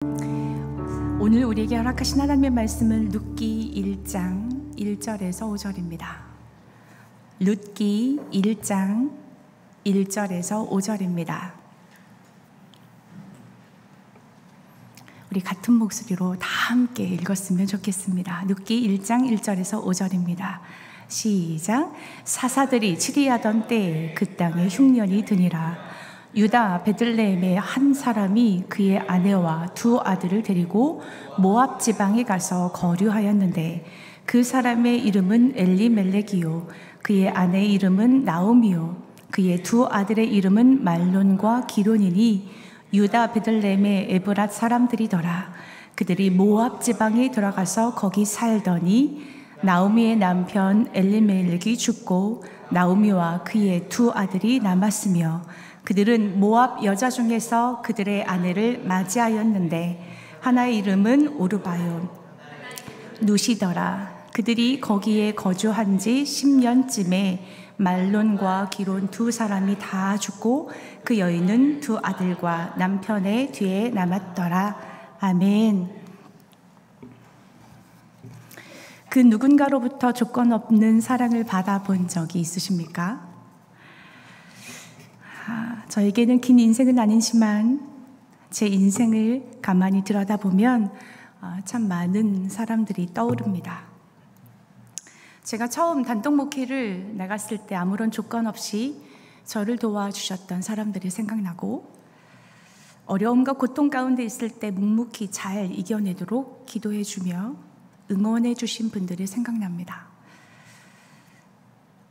오늘 우리에게 허락하신 하나님의 말씀은 룻기 1장 1절에서 5절입니다. 룻기 1장 1절에서 5절입니다. 우리 같은 목소리로 다 함께 읽었으면 좋겠습니다. 룻기 1장 1절에서 5절입니다. 시작. 사사들이 치리하던 때에 그 땅에 흉년이 드니라. 유다 베들레헴의 한 사람이 그의 아내와 두 아들을 데리고 모압 지방에 가서 거류하였는데 그 사람의 이름은 엘리멜렉이요 그의 아내의 이름은 나오미요 그의 두 아들의 이름은 말론과 기론이니 유다 베들레헴의 에브랏 사람들이더라. 그들이 모압 지방에 들어가서 거기 살더니 나오미의 남편 엘리멜렉이 죽고 나오미와 그의 두 아들이 남았으며 그들은 모압 여자 중에서 그들의 아내를 맞이하였는데 하나의 이름은 오르바요 누시더라. 그들이 거기에 거주한 지 10년쯤에 말론과 기론 두 사람이 다 죽고 그 여인은 두 아들과 남편의 뒤에 남았더라. 아멘. 그 누군가로부터 조건 없는 사랑을 받아본 적이 있으십니까? 저에게는 긴 인생은 아니지만 제 인생을 가만히 들여다보면 참 많은 사람들이 떠오릅니다. 제가 처음 단독 목회를 나갔을 때 아무런 조건 없이 저를 도와주셨던 사람들이 생각나고, 어려움과 고통 가운데 있을 때 묵묵히 잘 이겨내도록 기도해주며 응원해 주신 분들이 생각납니다.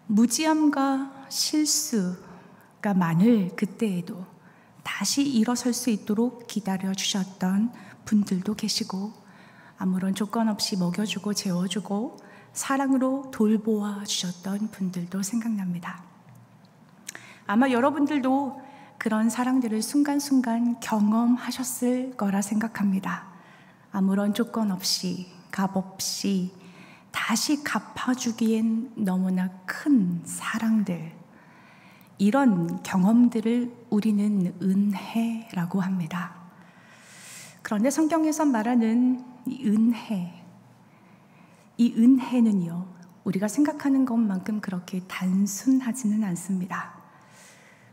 무지함과 실수가 많을 그때에도 다시 일어설 수 있도록 기다려 주셨던 분들도 계시고, 아무런 조건 없이 먹여주고 재워주고 사랑으로 돌보아 주셨던 분들도 생각납니다. 아마 여러분들도 그런 사랑들을 순간순간 경험하셨을 거라 생각합니다. 아무런 조건 없이, 값 없이 다시 갚아주기엔 너무나 큰 사랑들, 이런 경험들을 우리는 은혜라고 합니다. 그런데 성경에서 말하는 이 은혜는요, 우리가 생각하는 것만큼 그렇게 단순하지는 않습니다.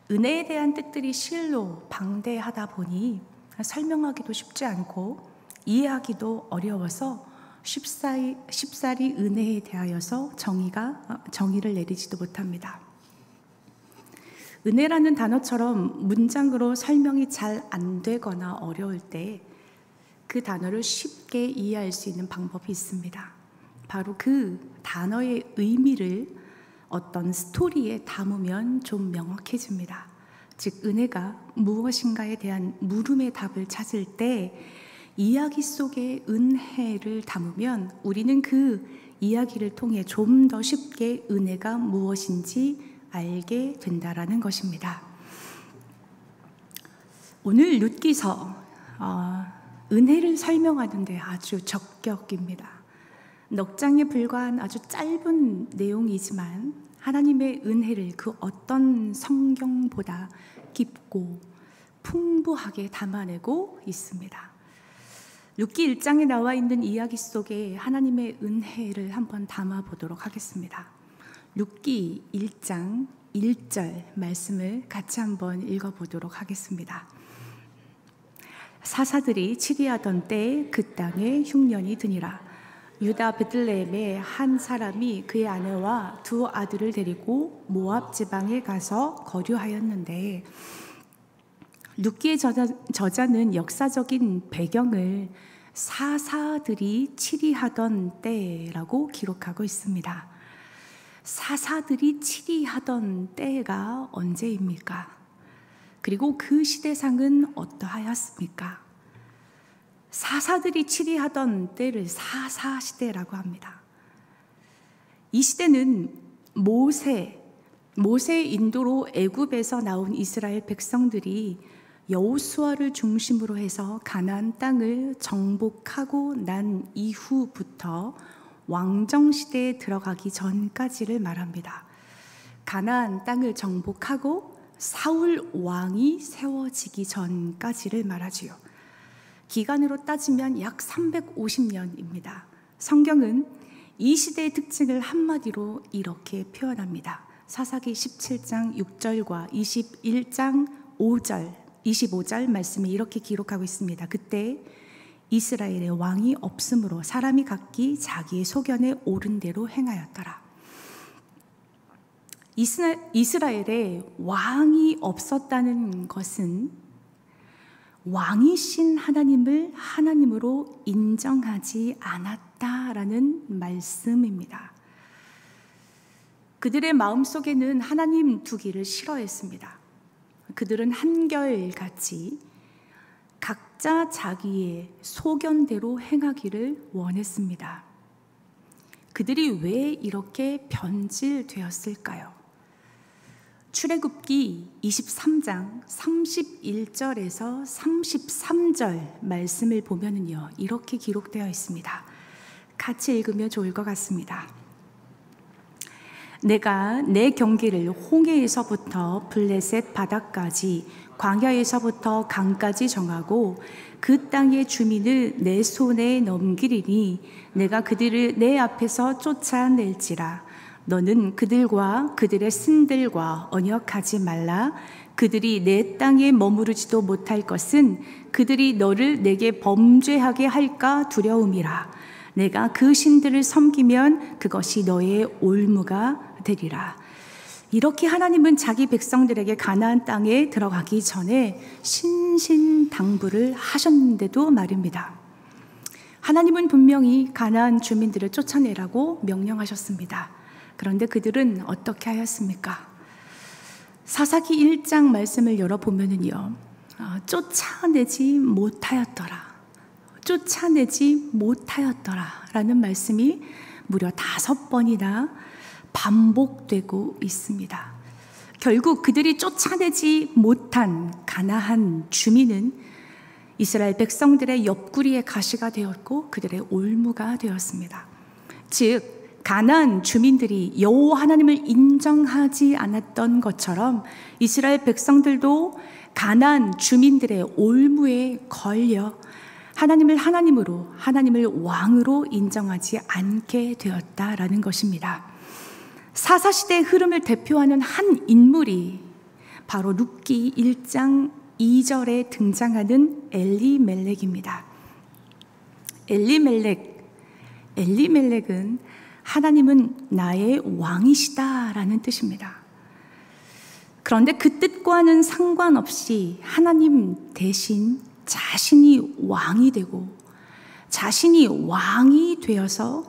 은혜에 대한 뜻들이 실로 방대하다 보니 설명하기도 쉽지 않고 이해하기도 어려워서 쉽사리 은혜에 대하여서 정의를 내리지도 못합니다. 은혜라는 단어처럼 문장으로 설명이 잘 안 되거나 어려울 때 그 단어를 쉽게 이해할 수 있는 방법이 있습니다. 바로 그 단어의 의미를 어떤 스토리에 담으면 좀 명확해집니다. 즉, 은혜가 무엇인가에 대한 물음의 답을 찾을 때 이야기 속에 은혜를 담으면 우리는 그 이야기를 통해 좀 더 쉽게 은혜가 무엇인지 알게 된다라는 것입니다. 오늘 룻기서 은혜를 설명하는 데 아주 적격입니다. 넉 장에 불과한 아주 짧은 내용이지만 하나님의 은혜를 그 어떤 성경보다 깊고 풍부하게 담아내고 있습니다. 룻기 1장에 나와 있는 이야기 속에 하나님의 은혜를 한번 담아보도록 하겠습니다. 룻기 1장 1절 말씀을 같이 한번 읽어보도록 하겠습니다. 사사들이 치리하던 때에 그 땅에 흉년이 드니라. 유다 베들레헴의 한 사람이 그의 아내와 두 아들을 데리고 모압 지방에 가서 거류하였는데, 룻기의 저자는 역사적인 배경을 사사들이 치리하던 때라고 기록하고 있습니다. 사사들이 치리하던 때가 언제입니까? 그리고 그 시대상은 어떠하였습니까? 사사들이 치리하던 때를 사사시대라고 합니다. 이 시대는 모세의 인도로 애굽에서 나온 이스라엘 백성들이 여호수아를 중심으로 해서 가나안 땅을 정복하고 난 이후부터 왕정시대에 들어가기 전까지를 말합니다. 가나안 땅을 정복하고 사울 왕이 세워지기 전까지를 말하지요. 기간으로 따지면 약 350년입니다. 성경은 이 시대의 특징을 한마디로 이렇게 표현합니다. 사사기 17장 6절과 21장 5절, 25절 말씀이 이렇게 기록하고 있습니다. 그때 이스라엘의 왕이 없으므로 사람이 각기 자기의 소견에 옳은 대로 행하였더라. 이스라엘에 왕이 없었다는 것은 왕이신 하나님을 하나님으로 인정하지 않았다라는 말씀입니다. 그들의 마음속에는 하나님 두기를 싫어했습니다. 그들은 한결같이 각자 자기의 소견대로 행하기를 원했습니다. 그들이 왜 이렇게 변질되었을까요? 출애굽기 23장 31절에서 33절 말씀을 보면은요, 이렇게 기록되어 있습니다. 같이 읽으면 좋을 것 같습니다. 내가 내 경계를 홍해에서부터 블레셋 바다까지 광야에서부터 강까지 정하고 그 땅의 주민을 내 손에 넘기리니 내가 그들을 내 앞에서 쫓아낼지라. 너는 그들과 그들의 신들과 언역하지 말라. 그들이 내 땅에 머무르지도 못할 것은 그들이 너를 내게 범죄하게 할까 두려움이라. 내가 그 신들을 섬기면 그것이 너의 올무가 되리라. 이렇게 하나님은 자기 백성들에게 가나안 땅에 들어가기 전에 신신당부를 하셨는데도 말입니다. 하나님은 분명히 가나안 주민들을 쫓아내라고 명령하셨습니다. 그런데 그들은 어떻게 하였습니까? 사사기 1장 말씀을 열어보면은요, 쫓아내지 못하였더라 라는 말씀이 무려 5번이나 반복되고 있습니다. 결국 그들이 쫓아내지 못한 가나안 주민은 이스라엘 백성들의 옆구리의 가시가 되었고 그들의 올무가 되었습니다. 즉 가나안 주민들이 여호와 하나님을 인정하지 않았던 것처럼 이스라엘 백성들도 가나안 주민들의 올무에 걸려 하나님을 하나님으로, 하나님을 왕으로 인정하지 않게 되었다라는 것입니다. 사사시대의 흐름을 대표하는 한 인물이 바로 룻기 1장 2절에 등장하는 엘리멜렉입니다. 엘리멜렉은 하나님은 나의 왕이시다라는 뜻입니다. 그런데 그 뜻과는 상관없이 하나님 대신 자신이 왕이 되고 자신이 왕이 되어서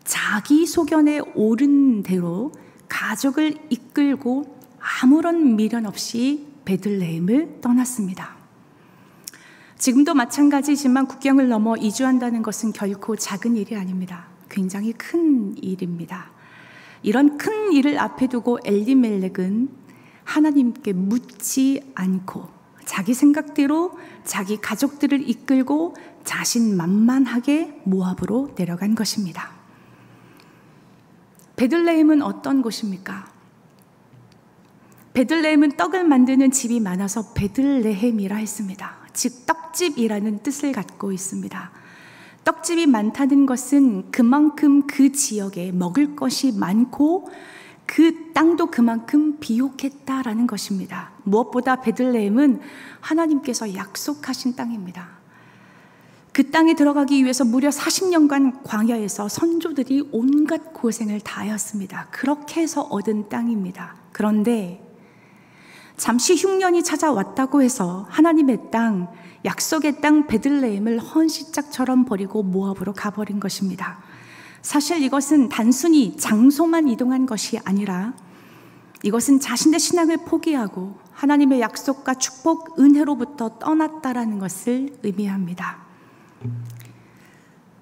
자기 소견에 옳은 대로 가족을 이끌고 아무런 미련 없이 베들레헴을 떠났습니다. 지금도 마찬가지지만 국경을 넘어 이주한다는 것은 결코 작은 일이 아닙니다. 굉장히 큰 일입니다. 이런 큰 일을 앞에 두고 엘리멜렉은 하나님께 묻지 않고 자기 생각대로 자기 가족들을 이끌고 자신만만하게 모압으로 내려간 것입니다. 베들레헴은 어떤 곳입니까? 베들레헴은 떡을 만드는 집이 많아서 베들레헴이라 했습니다. 즉 떡집이라는 뜻을 갖고 있습니다. 떡집이 많다는 것은 그만큼 그 지역에 먹을 것이 많고 그 땅도 그만큼 비옥했다라는 것입니다. 무엇보다 베들레헴은 하나님께서 약속하신 땅입니다. 그 땅에 들어가기 위해서 무려 40년간 광야에서 선조들이 온갖 고생을 다하였습니다. 그렇게 해서 얻은 땅입니다. 그런데 잠시 흉년이 찾아왔다고 해서 하나님의 땅, 약속의 땅 베들레헴을 헌시짝처럼 버리고 모압으로 가버린 것입니다. 사실 이것은 단순히 장소만 이동한 것이 아니라 이것은 자신의 신앙을 포기하고 하나님의 약속과 축복, 은혜로부터 떠났다라는 것을 의미합니다.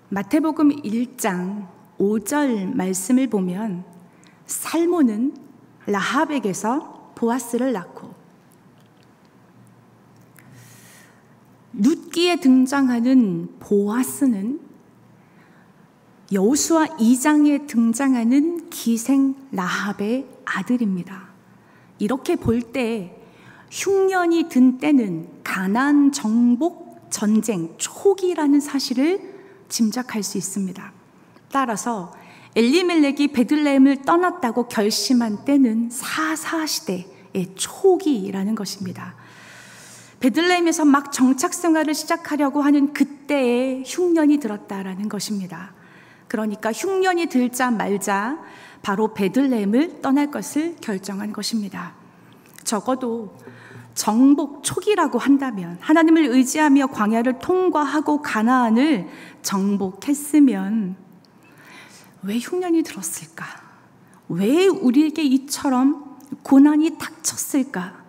마태복음 1장 5절 말씀을 보면 살몬은 라합에게서 보아스를 낳고 룻기에 등장하는 보아스는 여호수아 2장에 등장하는 기생 라합의 아들입니다. 이렇게 볼 때 흉년이 든 때는 가나안 정복 전쟁 초기라는 사실을 짐작할 수 있습니다. 따라서 엘리멜렉이 베들레헴을 떠났다고 결심한 때는 사사시대의 초기라는 것입니다. 베들레헴에서 막 정착 생활을 시작하려고 하는 그때에 흉년이 들었다라는 것입니다. 그러니까 흉년이 들자 말자 바로 베들레헴을 떠날 것을 결정한 것입니다. 적어도 정복 초기라고 한다면, 하나님을 의지하며 광야를 통과하고 가나안을 정복했으면 왜 흉년이 들었을까? 왜 우리에게 이처럼 고난이 닥쳤을까?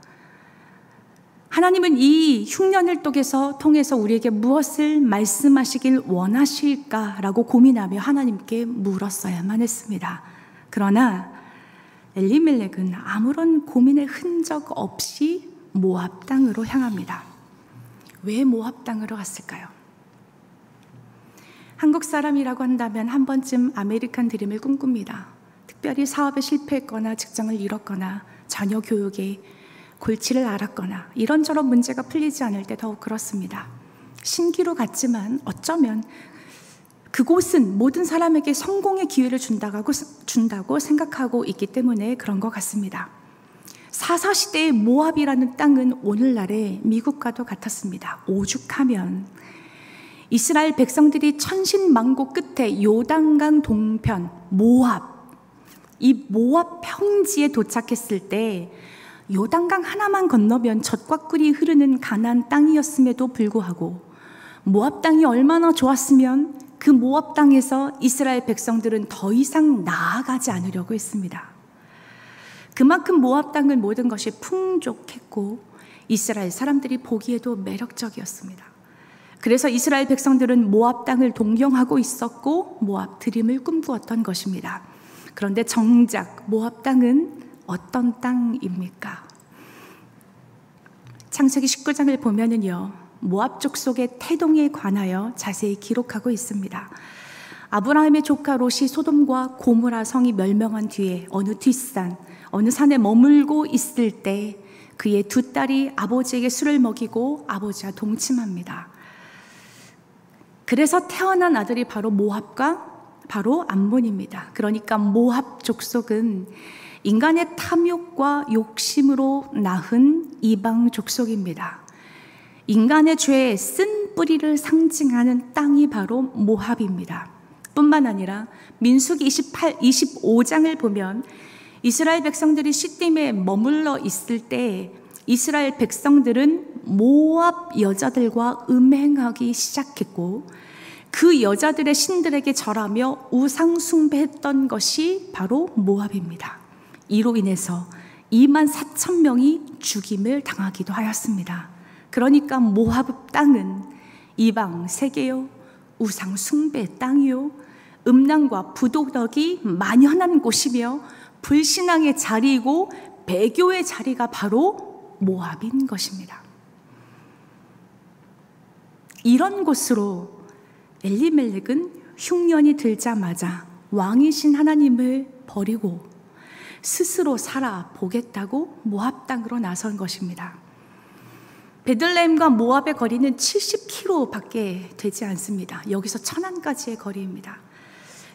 하나님은 이 흉년을 통해서 우리에게 무엇을 말씀하시길 원하실까라고 고민하며 하나님께 물었어야만 했습니다. 그러나 엘리멜렉은 아무런 고민의 흔적 없이 모압 땅으로 향합니다. 왜 모압 땅으로 갔을까요? 한국 사람이라고 한다면 한 번쯤 아메리칸 드림을 꿈꿉니다. 특별히 사업에 실패했거나 직장을 잃었거나 자녀 교육에 골치를 앓았거나 이런저런 문제가 풀리지 않을 때 더욱 그렇습니다. 신기루 같지만 어쩌면 그곳은 모든 사람에게 성공의 기회를 준다고 생각하고 있기 때문에 그런 것 같습니다. 사사시대의 모압이라는 땅은 오늘날의 미국과도 같았습니다. 오죽하면 이스라엘 백성들이 천신만고 끝에 요단강 동편 모압, 이 모압 평지에 도착했을 때 요단강 하나만 건너면 젖과 꿀이 흐르는 가나안 땅이었음에도 불구하고 모압 땅이 얼마나 좋았으면 그 모압 땅에서 이스라엘 백성들은 더 이상 나아가지 않으려고 했습니다. 그만큼 모압 땅은 모든 것이 풍족했고 이스라엘 사람들이 보기에도 매력적이었습니다. 그래서 이스라엘 백성들은 모압 땅을 동경하고 있었고 모압 드림을 꿈꾸었던 것입니다. 그런데 정작 모압 땅은 어떤 땅입니까? 창세기 19장을 보면은요, 모압 족속의 태동에 관하여 자세히 기록하고 있습니다. 아브라함의 조카 롯이 소돔과 고모라 성이 멸망한 뒤에 어느 뒷산, 어느 산에 머물고 있을 때 그의 두 딸이 아버지에게 술을 먹이고 아버지와 동침합니다. 그래서 태어난 아들이 바로 모압과 바로 암몬입니다. 그러니까 모압 족속은 인간의 탐욕과 욕심으로 낳은 이방 족속입니다. 인간의 죄의 쓴 뿌리를 상징하는 땅이 바로 모압입니다. 뿐만 아니라 민수기 25장을 보면 이스라엘 백성들이 시딤에 머물러 있을 때 이스라엘 백성들은 모압 여자들과 음행하기 시작했고 그 여자들의 신들에게 절하며 우상 숭배했던 것이 바로 모압입니다. 이로 인해서 24,000명이 죽임을 당하기도 하였습니다. 그러니까 모압 땅은 이방 세계요, 우상 숭배의 땅이요, 음란과 부도덕이 만연한 곳이며 불신앙의 자리이고 배교의 자리가 바로 모압인 것입니다. 이런 곳으로 엘리멜렉은 흉년이 들자마자 왕이신 하나님을 버리고 스스로 살아보겠다고 모압 땅으로 나선 것입니다. 베들레헴과 모압의 거리는 70km밖에 되지 않습니다. 여기서 천안까지의 거리입니다.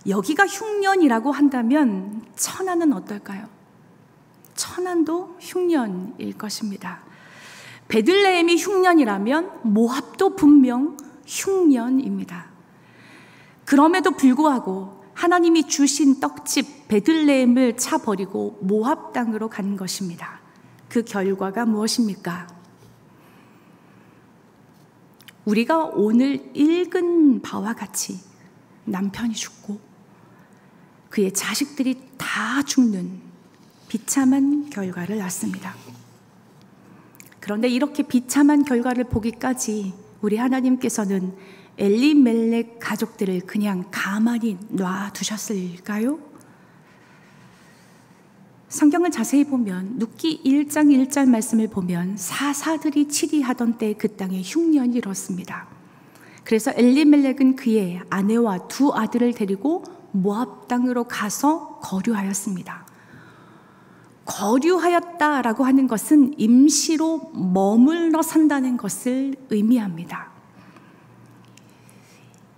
여기가 흉년이라고 한다면 천안은 어떨까요? 천안도 흉년일 것입니다. 베들레헴이 흉년이라면 모압도 분명 흉년입니다. 그럼에도 불구하고 하나님이 주신 떡집 베들레헴을 차버리고 모압 땅으로 간 것입니다. 그 결과가 무엇입니까? 우리가 오늘 읽은 바와 같이 남편이 죽고 그의 자식들이 다 죽는 비참한 결과를 낳습니다. 그런데 이렇게 비참한 결과를 보기까지 우리 하나님께서는 엘리멜렉 가족들을 그냥 가만히 놔두셨을까요? 성경을 자세히 보면 룻기 1장 1절 말씀을 보면 사사들이 치리하던 때 그 땅에 흉년이 일었습니다. 그래서 엘리멜렉은 그의 아내와 두 아들을 데리고 모압 땅으로 가서 거류하였습니다. 거류하였다라고 하는 것은 임시로 머물러 산다는 것을 의미합니다.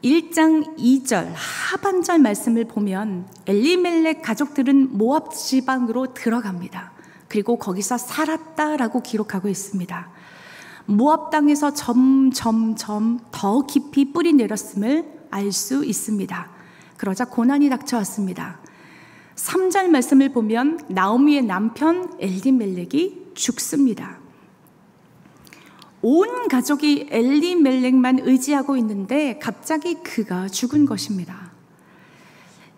1장 2절 하반절 말씀을 보면 엘리멜렉 가족들은 모압 지방으로 들어갑니다. 그리고 거기서 살았다라고 기록하고 있습니다. 모압 땅에서 점점점 더 깊이 뿌리 내렸음을 알 수 있습니다. 그러자 고난이 닥쳐왔습니다. 3절 말씀을 보면 나오미의 남편 엘리멜렉이 죽습니다. 온 가족이 엘리멜렉만 의지하고 있는데 갑자기 그가 죽은 것입니다.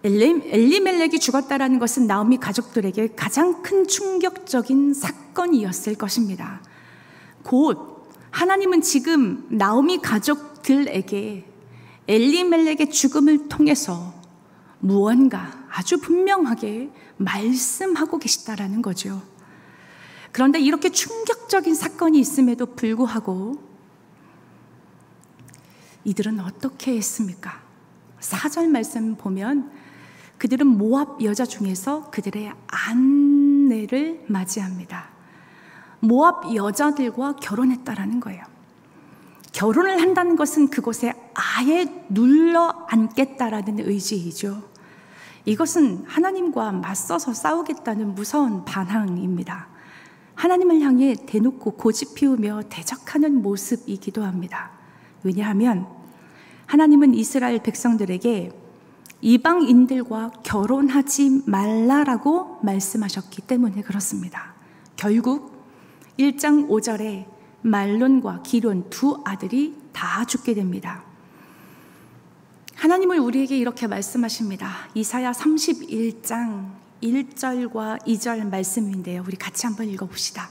엘리멜렉이 죽었다라는 것은 나오미 가족들에게 가장 큰 충격적인 사건이었을 것입니다. 곧 하나님은 지금 나오미 가족들에게 엘리멜렉의 죽음을 통해서 무언가 아주 분명하게 말씀하고 계시다라는 거죠. 그런데 이렇게 충격적인 사건이 있음에도 불구하고 이들은 어떻게 했습니까? 4절 말씀 보면 그들은 모압 여자 중에서 그들의 아내를 맞이합니다. 모압 여자들과 결혼했다라는 거예요. 결혼을 한다는 것은 그곳에 아예 눌러 앉겠다라는 의지이죠. 이것은 하나님과 맞서서 싸우겠다는 무서운 반항입니다. 하나님을 향해 대놓고 고집 피우며 대적하는 모습이기도 합니다. 왜냐하면 하나님은 이스라엘 백성들에게 이방인들과 결혼하지 말라라고 말씀하셨기 때문에 그렇습니다. 결국 1장 5절에 말론과 기론 두 아들이 다 죽게 됩니다. 하나님은 우리에게 이렇게 말씀하십니다. 이사야 31장 1절과 2절 말씀인데요. 우리 같이 한번 읽어봅시다.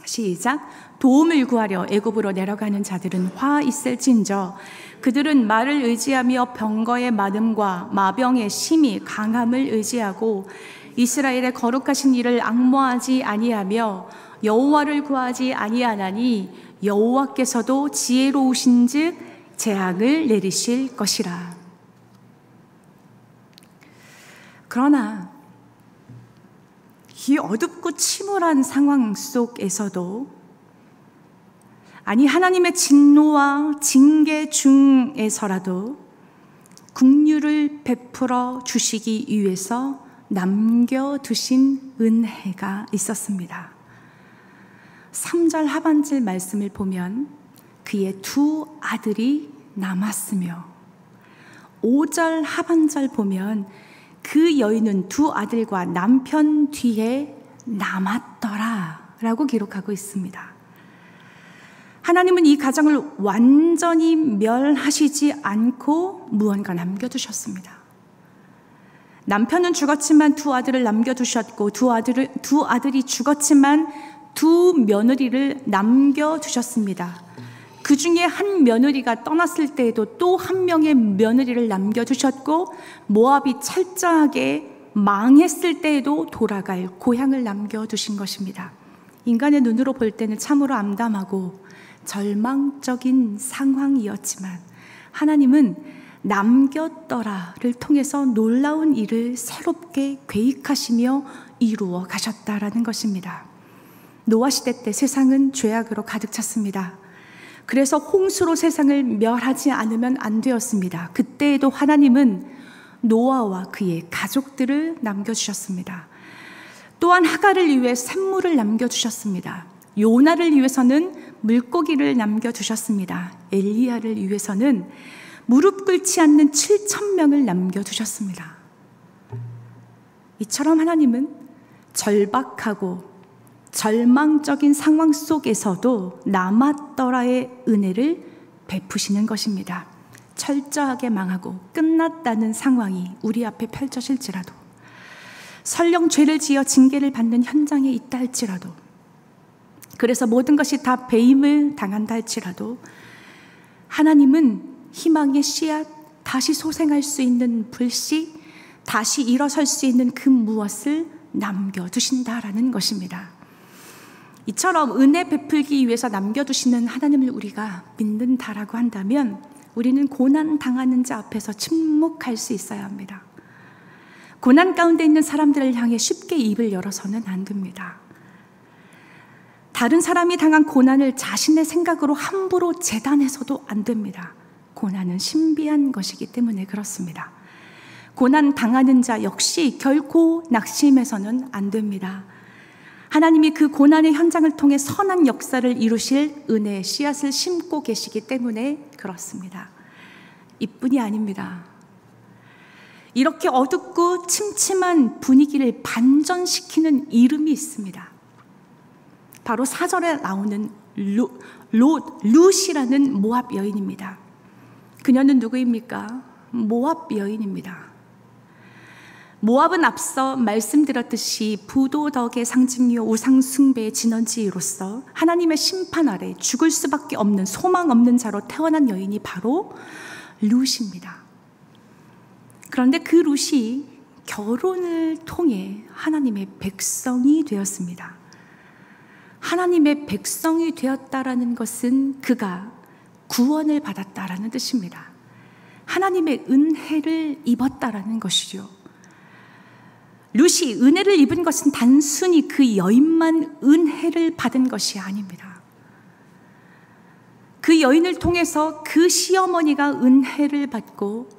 시작. 도움을 구하려 애굽으로 내려가는 자들은 화 있을진저 그들은 말을 의지하며 병거의 많음과 마병의 심히 강함을 의지하고 이스라엘의 거룩하신 이를 앙모하지 아니하며 여호와를 구하지 아니하나니 여호와께서도 지혜로우신즉 재앙을 내리실 것이라. 그러나 이 어둡고 침울한 상황 속에서도 아니 하나님의 진노와 징계 중에서라도 긍휼을 베풀어 주시기 위해서 남겨두신 은혜가 있었습니다. 3절 하반절 말씀을 보면 그의 두 아들이 남았으며 5절 하반절 보면 그 여인은 두 아들과 남편 뒤에 남았더라 라고 기록하고 있습니다. 하나님은 이 가정을 완전히 멸하시지 않고 무언가 남겨두셨습니다. 남편은 죽었지만 두 아들을 남겨두셨고 두 아들이 죽었지만 두 며느리를 남겨두셨습니다. 그 중에 한 며느리가 떠났을 때에도 또 한 명의 며느리를 남겨두셨고 모압이 철저하게 망했을 때에도 돌아갈 고향을 남겨두신 것입니다. 인간의 눈으로 볼 때는 참으로 암담하고 절망적인 상황이었지만 하나님은 남겼더라를 통해서 놀라운 일을 새롭게 계획하시며 이루어 가셨다라는 것입니다. 노아 시대 때 세상은 죄악으로 가득 찼습니다. 그래서 홍수로 세상을 멸하지 않으면 안 되었습니다. 그때에도 하나님은 노아와 그의 가족들을 남겨주셨습니다. 또한 하갈을 위해 샘물을 남겨주셨습니다. 요나를 위해서는 물고기를 남겨두셨습니다. 엘리야를 위해서는 무릎 꿇지 않는 7,000명을 남겨두셨습니다. 이처럼 하나님은 절박하고 절망적인 상황 속에서도 남았더라의 은혜를 베푸시는 것입니다. 철저하게 망하고 끝났다는 상황이 우리 앞에 펼쳐질지라도, 설령 죄를 지어 징계를 받는 현장에 있다 할지라도, 그래서 모든 것이 다 배임을 당한다 할지라도 하나님은 희망의 씨앗, 다시 소생할 수 있는 불씨, 다시 일어설 수 있는 그 무엇을 남겨두신다라는 것입니다. 이처럼 은혜 베풀기 위해서 남겨두시는 하나님을 우리가 믿는다라고 한다면 우리는 고난 당하는 자 앞에서 침묵할 수 있어야 합니다. 고난 가운데 있는 사람들을 향해 쉽게 입을 열어서는 안 됩니다. 다른 사람이 당한 고난을 자신의 생각으로 함부로 재단해서도 안 됩니다. 고난은 신비한 것이기 때문에 그렇습니다. 고난 당하는 자 역시 결코 낙심해서는 안 됩니다. 하나님이 그 고난의 현장을 통해 선한 역사를 이루실 은혜의 씨앗을 심고 계시기 때문에 그렇습니다. 이뿐이 아닙니다. 이렇게 어둡고 침침한 분위기를 반전시키는 이름이 있습니다. 바로 4절에 나오는 룻이라는 모압 여인입니다. 그녀는 누구입니까? 모압 여인입니다. 모압은 앞서 말씀드렸듯이 부도덕의 상징이요 우상 숭배의 진원지로서 하나님의 심판 아래 죽을 수밖에 없는 소망 없는 자로 태어난 여인이 바로 룻입니다. 그런데 그 룻이 결혼을 통해 하나님의 백성이 되었습니다. 하나님의 백성이 되었다라는 것은 그가 구원을 받았다라는 뜻입니다. 하나님의 은혜를 입었다라는 것이죠. 룻이 은혜를 입은 것은 단순히 그 여인만 은혜를 받은 것이 아닙니다. 그 여인을 통해서 그 시어머니가 은혜를 받고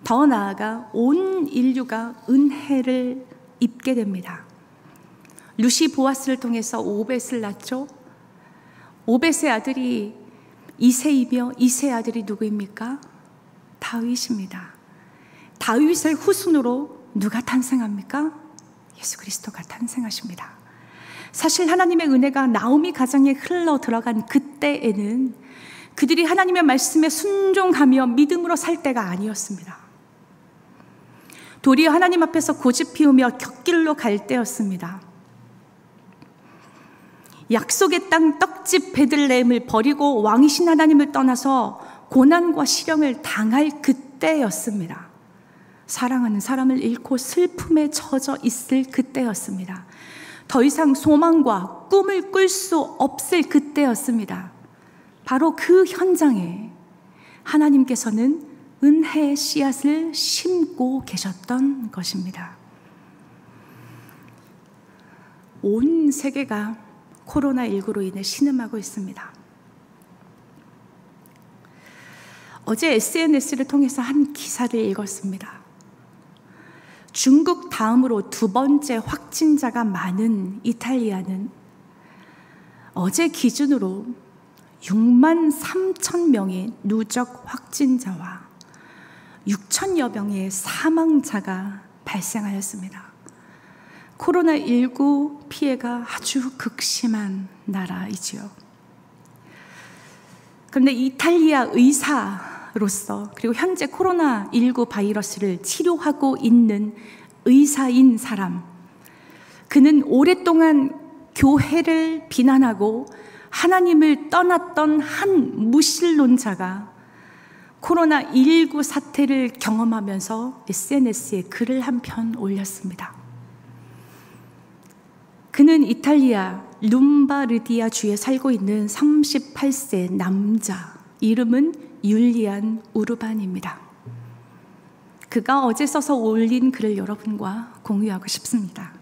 더 나아가 온 인류가 은혜를 입게 됩니다. 룻이 보아스를 통해서 오벳을 낳죠. 오벳의 아들이 이새이며 이새의 아들이 누구입니까? 다윗입니다. 다윗의 후손으로 누가 탄생합니까? 예수 그리스도가 탄생하십니다. 사실 하나님의 은혜가 나오미 가정에 흘러 들어간 그때에는 그들이 하나님의 말씀에 순종하며 믿음으로 살 때가 아니었습니다. 도리어 하나님 앞에서 고집 피우며 곁길로 갈 때였습니다. 약속의 땅 떡집 베들레헴을 버리고 왕이신 하나님을 떠나서 고난과 시련을 당할 그때였습니다. 사랑하는 사람을 잃고 슬픔에 젖어 있을 그때였습니다. 더 이상 소망과 꿈을 꿀 수 없을 그때였습니다. 바로 그 현장에 하나님께서는 은혜의 씨앗을 심고 계셨던 것입니다. 온 세계가 코로나19로 인해 신음하고 있습니다. 어제 SNS를 통해서 한 기사를 읽었습니다. 중국 다음으로 두 번째 확진자가 많은 이탈리아는 어제 기준으로 6만 3천 명의 누적 확진자와 6천여 명의 사망자가 발생하였습니다. 코로나19 피해가 아주 극심한 나라이지요. 그런데 이탈리아 의사로서 그리고 현재 코로나19 바이러스를 치료하고 있는 의사인 사람, 그는 오랫동안 교회를 비난하고 하나님을 떠났던 한 무신론자가 코로나19 사태를 경험하면서 SNS에 글을 한 편 올렸습니다. 그는 이탈리아 룸바르디아 주에 살고 있는 38세 남자, 이름은 율리안 우르반입니다. 그가 어제 써서 올린 글을 여러분과 공유하고 싶습니다.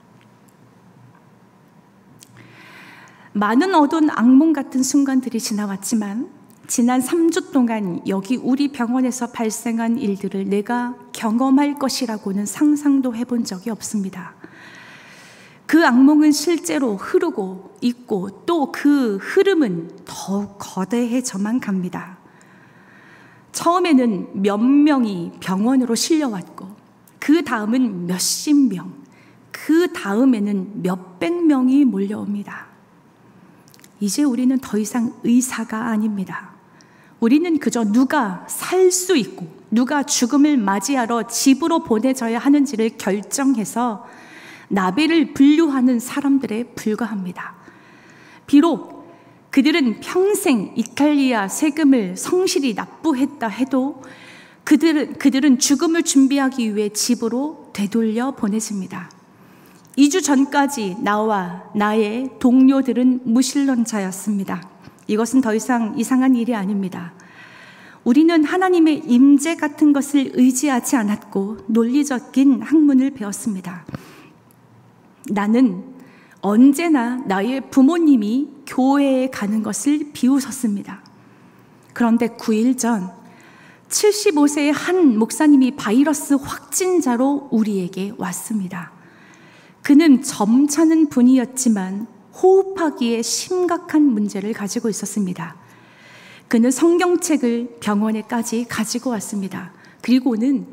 많은 어두운 악몽 같은 순간들이 지나왔지만 지난 3주 동안 여기 우리 병원에서 발생한 일들을 내가 경험할 것이라고는 상상도 해본 적이 없습니다. 그 악몽은 실제로 흐르고 있고 또 그 흐름은 더욱 거대해져만 갑니다. 처음에는 몇 명이 병원으로 실려왔고 그 다음은 몇십 명, 그 다음에는 몇백 명이 몰려옵니다. 이제 우리는 더 이상 의사가 아닙니다. 우리는 그저 누가 살 수 있고 누가 죽음을 맞이하러 집으로 보내져야 하는지를 결정해서 나벨을 분류하는 사람들에 불과합니다. 비록 그들은 평생 이탈리아 세금을 성실히 납부했다 해도 그들은 죽음을 준비하기 위해 집으로 되돌려 보내집니다. 2주 전까지 나와 나의 동료들은 무신론자였습니다. 이것은 더 이상 이상한 일이 아닙니다. 우리는 하나님의 임재 같은 것을 의지하지 않았고 논리적인 학문을 배웠습니다. 나는 언제나 나의 부모님이 교회에 가는 것을 비웃었습니다. 그런데 9일 전 75세의 한 목사님이 바이러스 확진자로 우리에게 왔습니다. 그는 점잖은 분이었지만 호흡하기에 심각한 문제를 가지고 있었습니다. 그는 성경책을 병원에까지 가지고 왔습니다. 그리고는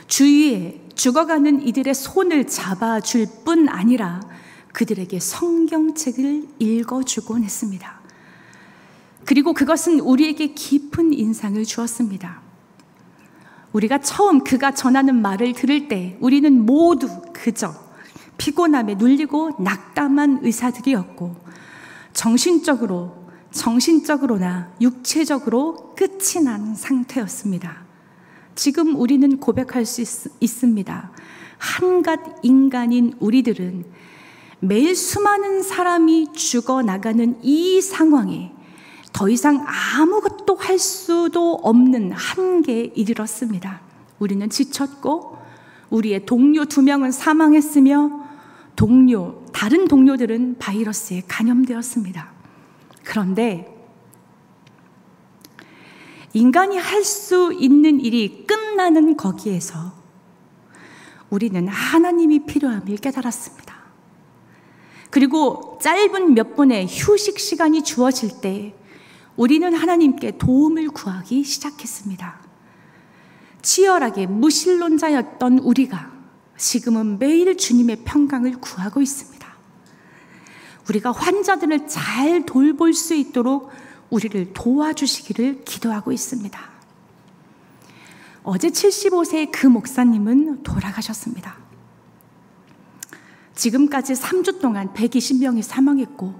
주위에 죽어가는 이들의 손을 잡아줄 뿐 아니라 그들에게 성경책을 읽어주곤 했습니다. 그리고 그것은 우리에게 깊은 인상을 주었습니다. 우리가 처음 그가 전하는 말을 들을 때 우리는 모두 그저 피곤함에 눌리고 낙담한 의사들이었고 정신적으로나 육체적으로 끝이 난 상태였습니다. 지금 우리는 고백할 수 있습니다. 한갓 인간인 우리들은 매일 수많은 사람이 죽어나가는 이 상황에 더 이상 아무것도 할 수도 없는 한계에 이르렀습니다. 우리는 지쳤고 우리의 동료 2명은 사망했으며 다른 동료들은 바이러스에 감염되었습니다. 그런데 인간이 할 수 있는 일이 끝나는 거기에서 우리는 하나님이 필요함을 깨달았습니다. 그리고 짧은 몇 분의 휴식 시간이 주어질 때 우리는 하나님께 도움을 구하기 시작했습니다. 치열하게 무신론자였던 우리가 지금은 매일 주님의 평강을 구하고 있습니다. 우리가 환자들을 잘 돌볼 수 있도록 우리를 도와주시기를 기도하고 있습니다. 어제 75세의 그 목사님은 돌아가셨습니다. 지금까지 3주 동안 120명이 사망했고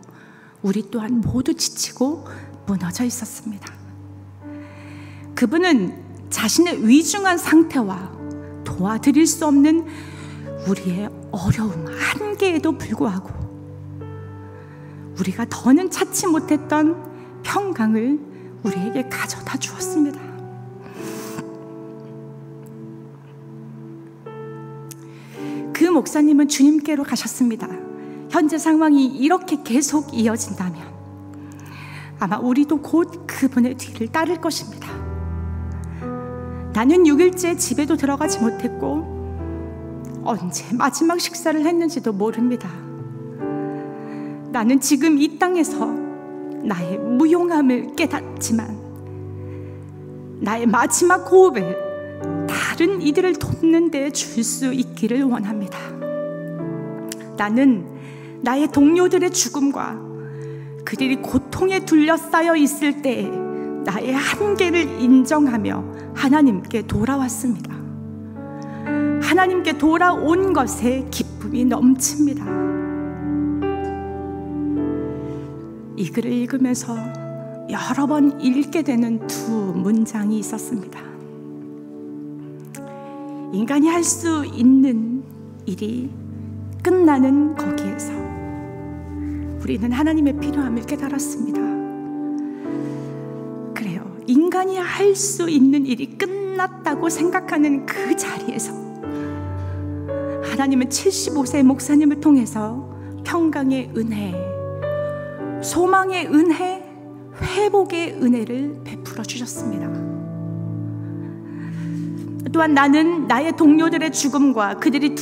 우리 또한 모두 지치고 무너져 있었습니다. 그분은 자신의 위중한 상태와 도와드릴 수 없는 우리의 어려움, 한계에도 불구하고 우리가 더는 찾지 못했던 평강을 우리에게 가져다 주었습니다. 그 목사님은 주님께로 가셨습니다. 현재 상황이 이렇게 계속 이어진다면 아마 우리도 곧 그분의 뒤를 따를 것입니다. 나는 6일째 집에도 들어가지 못했고 언제 마지막 식사를 했는지도 모릅니다. 나는 지금 이 땅에서 나의 무용함을 깨닫지만 나의 마지막 호흡을 다른 이들을 돕는 데 줄 수 있기를 원합니다. 나는 나의 동료들의 죽음과 그들이 고통에 둘러싸여 있을 때 나의 한계를 인정하며 하나님께 돌아왔습니다. 하나님께 돌아온 것에 기쁨이 넘칩니다. 이 글을 읽으면서 여러 번 읽게 되는 두 문장이 있었습니다. 인간이 할 수 있는 일이 끝나는 거기에서 우리는 하나님의 필요함을 깨달았습니다. 그래요. 인간이 할 수 있는 일이 끝났다고 생각하는 그 자리에서 하나님은 75세 목사님을 통해서 평강의 은혜, 소망의 은혜, 회복의 은혜를 베풀어 주셨습니다. 또한 나는 나의 동료들의 죽음과 그들이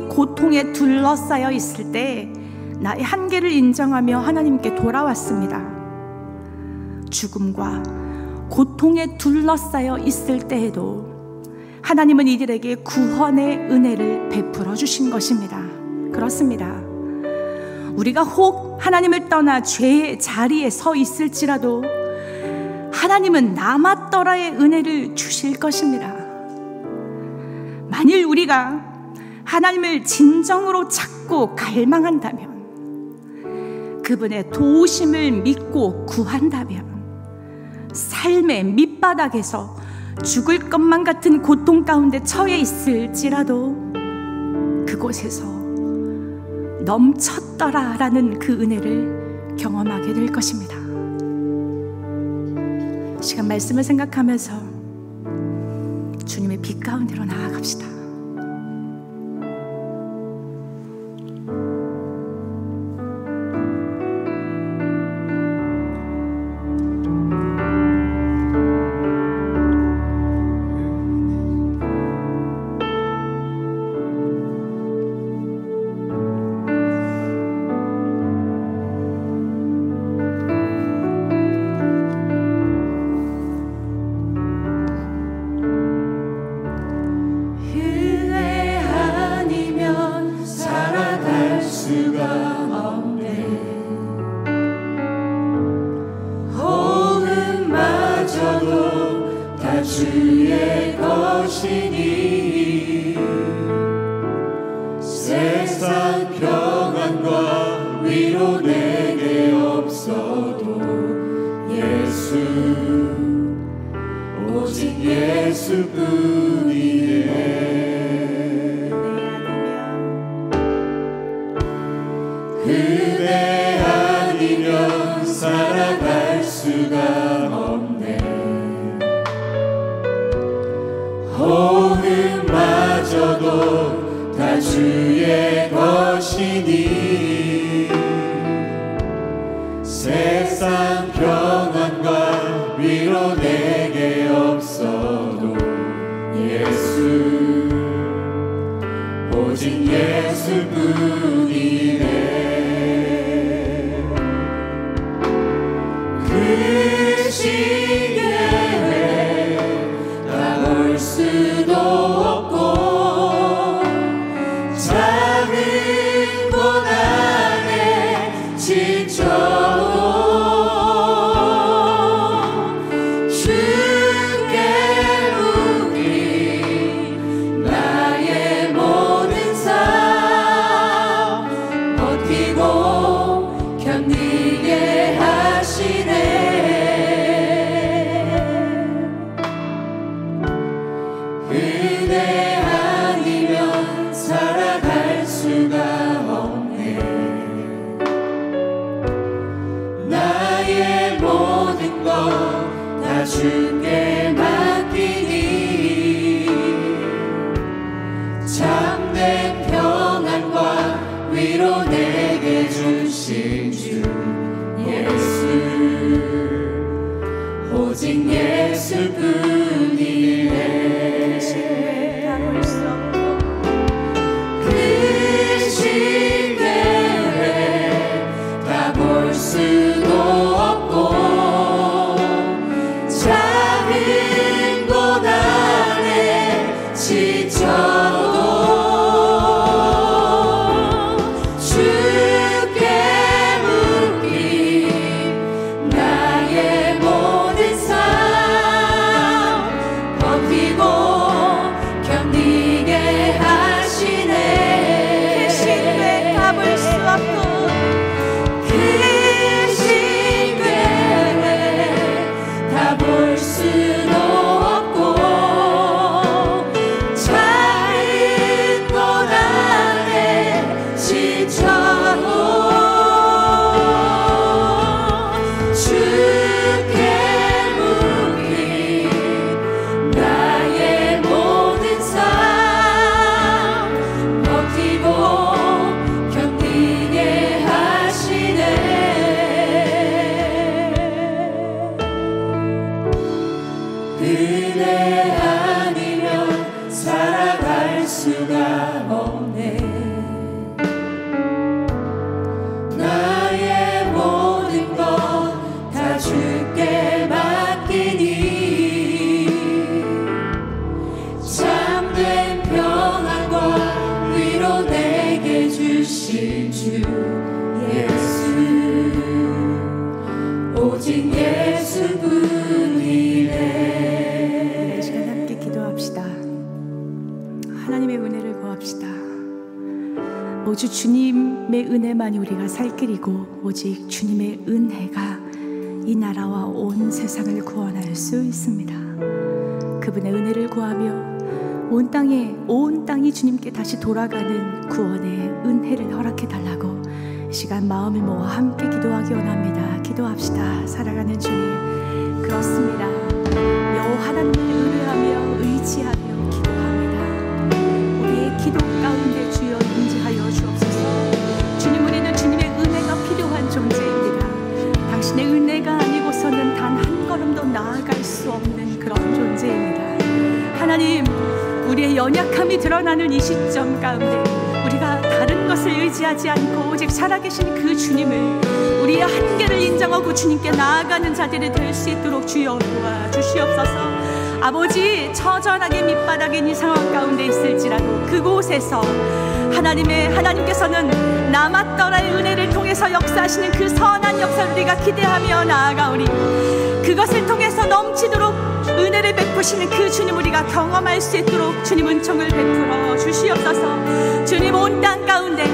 고통에 둘러싸여 있을 때 나의 한계를 인정하며 하나님께 돌아왔습니다. 죽음과 고통에 둘러싸여 있을 때에도 하나님은 이들에게 구원의 은혜를 베풀어 주신 것입니다. 그렇습니다. 우리가 혹 하나님을 떠나 죄의 자리에 서 있을지라도 하나님은 남았더라의 은혜를 주실 것입니다. 만일 우리가 하나님을 진정으로 찾고 갈망한다면, 그분의 도우심을 믿고 구한다면, 삶의 밑바닥에서 죽을 것만 같은 고통 가운데 처해 있을지라도 그곳에서 넘쳤더라라는 그 은혜를 경험하게 될 것입니다. 시간 말씀을 생각하면서 주님의 빛 가운데로 나아갑시다. 주의 것이니 세상 평안과 위로 내게 없어도 예수 오직 예수뿐이네. 그대 아니면 살아갈 수가 없네. 호흡마저도 다 주의 것이니 세상 평안과 위로 내게 없어도 예수 오직 예수뿐이네. 그 시계에 다 볼 수도 없고 작은 고난에 지쳐도 주께 우리 나의 모든 삶 버티고 견디게 하시네. 그대 아니면 살아갈 수가 없네. 나의 모든 것 다 주께 맡기니 참된 평안과 위로 내게 주신 주 예수 오직 예수뿐이네. 그 시계에 다 볼 수도 없고 작은 고난에 지쳐도 주께 묶인 나의 모든 삶 버티고 견디게 하시네. 그 시계에 다 볼 수 없고 그 시계에 다 볼 수도 없고 작은 고난에 지쳐도 주께 묶인 나의 모든 삶 버티고 견디게 하시네. 그대 아니면 살아갈 수가 없네. 나의 모든 것 다 주께 맡기니 참된 평안과 위로 내게 주신 주 예수 오직 예수뿐이네. 이 시간 함께 기도합시다. 하나님의 은혜를 구합시다. 오직 주님의 은혜만이 우리가 살 길이고 오직 주님의 은혜가 이 나라와 온 세상을 구원할 수 있습니다. 그분의 은혜를 구하며 온 땅이 주님께 다시 돌아가는 구원의 은혜를 허락해 달라고 이 시간 마음을 모아 함께 기도하기 원합니다. 기도합시다. 살아가는 주님, 그렇습니다. 여호와 하나님을 의뢰하며 의지하며 기도합니다. 우리의 기도 가운데 주여 임재하여 주옵소서. 주님, 우리는 주님의 은혜가 필요한 존재입니다. 당신의 은혜가 아니고서는 단 한 걸음도 나아갈 수 없는 그런 존재입니다. 하나님, 우리의 연약함이 드러나는 이 시점 가운데 우리가 다른 것을 의지하지 않고 오직 살아계신 그 주님을, 우리의 한계를 인정하고 주님께 나아가는 자들이 될 수 있도록 주여 도와주시옵소서. 아버지, 처절하게 밑바닥인 이 상황 가운데 있을지라도 그곳에서 하나님께서는 남았더라의 은혜를 통해서 역사하시는 그 선한 역사를 우리가 기대하며 나아가오니 그것을 통해서 넘치도록 은혜를 베푸시 하시는 그 주님 우리가 경험할 수 있도록 주님 은총을 베풀어 주시옵소서. 주님 온 땅 가운데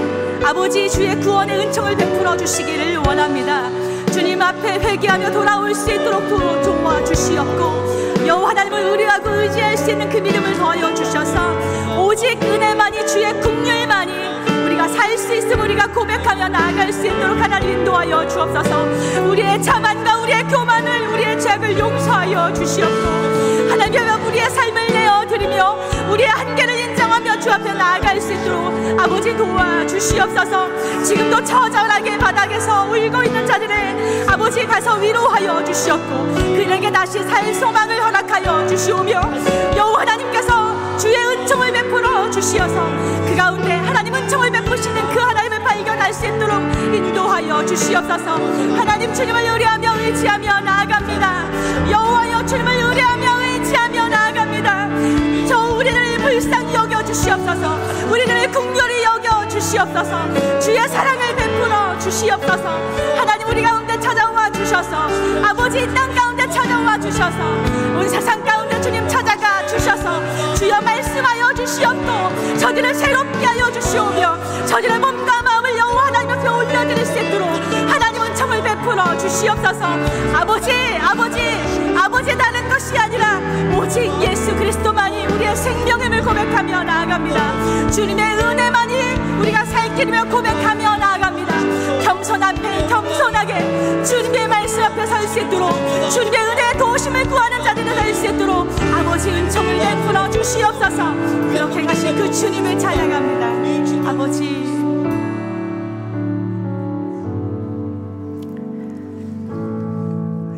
아버지 주의 구원의 은총을 베풀어 주시기를 원합니다. 주님 앞에 회개하며 돌아올 수 있도록 도와주시옵고 여호와 하나님을 의뢰하고 의지할 수 있는 그 믿음을 더하여 주셔서 오직 은혜만이 주의 긍휼만이 우리가 살 수 있음 우리가 고백하며 나아갈 수 있도록 하나님 인도하여 주옵소서. 우리의 자만과 우리의 교만을 우리의 죄악을 용서하여 주시옵고 하나님 우리의 삶을 내어드리며 우리의 한계를 인정하며 주 앞에 나아갈 수 있도록 아버지 도와주시옵소서. 지금도 처절하게 바닥에서 울고 있는 자들의 아버지 가서 위로하여 주시옵고 그들에게 다시 살 소망을 허락하여 주시오며 여호와 하나님께서 주의 은총을 베풀어 주시어서 그 가운데 하나님 은총을 베푸시는 그 하나님을 발견할 수 있도록 인도하여 주시옵소서. 하나님 주님을 의뢰하며 의지하며 나아갑니다. 여호와여 주님을 의뢰하며 의지하며 나아갑니다. 저 우리를 불쌍히 여겨 주시옵소서. 우리를 긍휼히 여겨 주시옵소서. 주의 사랑을 베풀어 주시옵소서. 하나님 우리 가운데 찾아와 주셔서 아버지 이 땅 가운데 찾아와 주셔서 온 세상 가운데 주님 찾아가 주셔서 주여 말씀하여 주시옵고 저들을 새롭게 하여 주시오며 저들의 몸과 마음을 여호와 하나님 앞에 올려드릴 수 있도록 하나님 은총을 베풀어 주시옵소서. 아버지 다른 것이 아니라 오직 예수 그리스도만이 우리의 생명임을 고백하며 나아갑니다. 주님의 은혜만이 우리가 살 길이며 고백하며 나아갑니다. 겸손 앞에 겸손하게 주님의 말씀 앞에 설 수 있도록 주님의 은혜의 도우심을 구하는 자들이 될 수 있도록 아버지 은총을 베풀어 주시옵소서. 그렇게 가신 그 주님을 찬양합니다. 아버지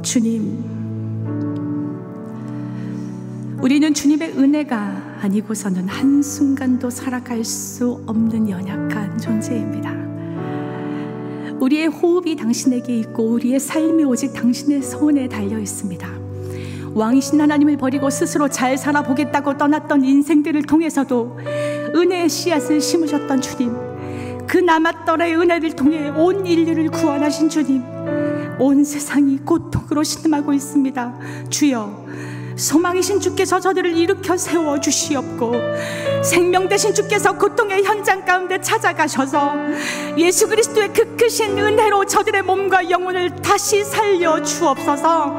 주님 우리는 주님의 은혜가 아니고서는 한순간도 살아갈 수 없는 연약한 존재입니다. 우리의 호흡이 당신에게 있고 우리의 삶이 오직 당신의 손에 달려 있습니다. 왕이신 하나님을 버리고 스스로 잘 살아보겠다고 떠났던 인생들을 통해서도 은혜의 씨앗을 심으셨던 주님, 그 남았더라의 은혜를 통해 온 인류를 구원하신 주님, 온 세상이 고통으로 신음하고 있습니다. 주여 소망이신 주께서 저들을 일으켜 세워 주시옵고 생명 되신 주께서 고통의 현장 가운데 찾아가셔서 예수 그리스도의 그 크신 은혜로 저들의 몸과 영혼을 다시 살려 주옵소서.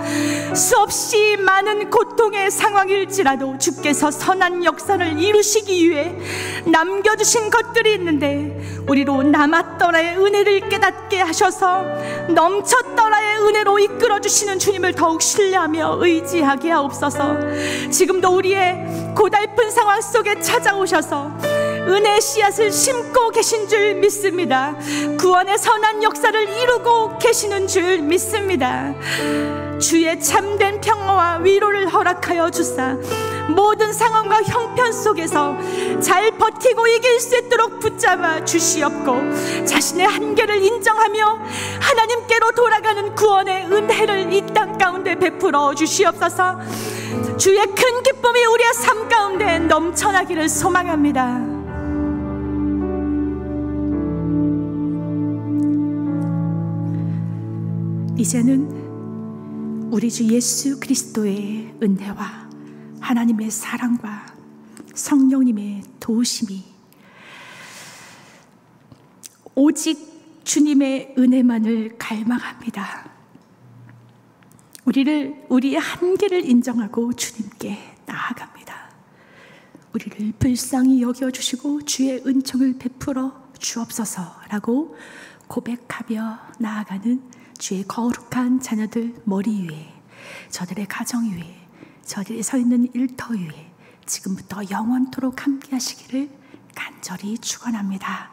수없이 많은 고통의 상황일지라도 주께서 선한 역사를 이루시기 위해 남겨주신 것들이 있는데 우리로 남았더라의 은혜를 깨닫게 하셔서 넘쳤더라의 은혜로 이끌어주시는 주님을 더욱 신뢰하며 의지하게 하옵소서. 지금도 우리의 고달픈 상황 속에 찾아오셔서 은혜의 씨앗을 심고 계신 줄 믿습니다. 구원의 선한 역사를 이루고 계시는 줄 믿습니다. 주의 참된 평화와 위로를 허락하여 주사 모든 상황과 형편 속에서 잘 버티고 이길 수 있도록 붙잡아 주시옵고 자신의 한계를 인정하며 하나님께로 돌아가는 구원의 은혜를 이 땅 가운데 베풀어 주시옵소서. 주의 큰 기쁨이 우리의 삶 가운데 넘쳐나기를 소망합니다. 이제는 우리 주 예수 그리스도의 은혜와 하나님의 사랑과 성령님의 도우심이 오직 주님의 은혜만을 갈망합니다. 우리의 한계를 인정하고 주님께 나아갑니다. 우리를 불쌍히 여겨주시고 주의 은총을 베풀어 주옵소서라고 고백하며 나아가는 주의 거룩한 자녀들 머리 위에, 저들의 가정 위에, 저들이 서 있는 일터 위에 지금부터 영원토록 함께 하시기를 간절히 축원합니다.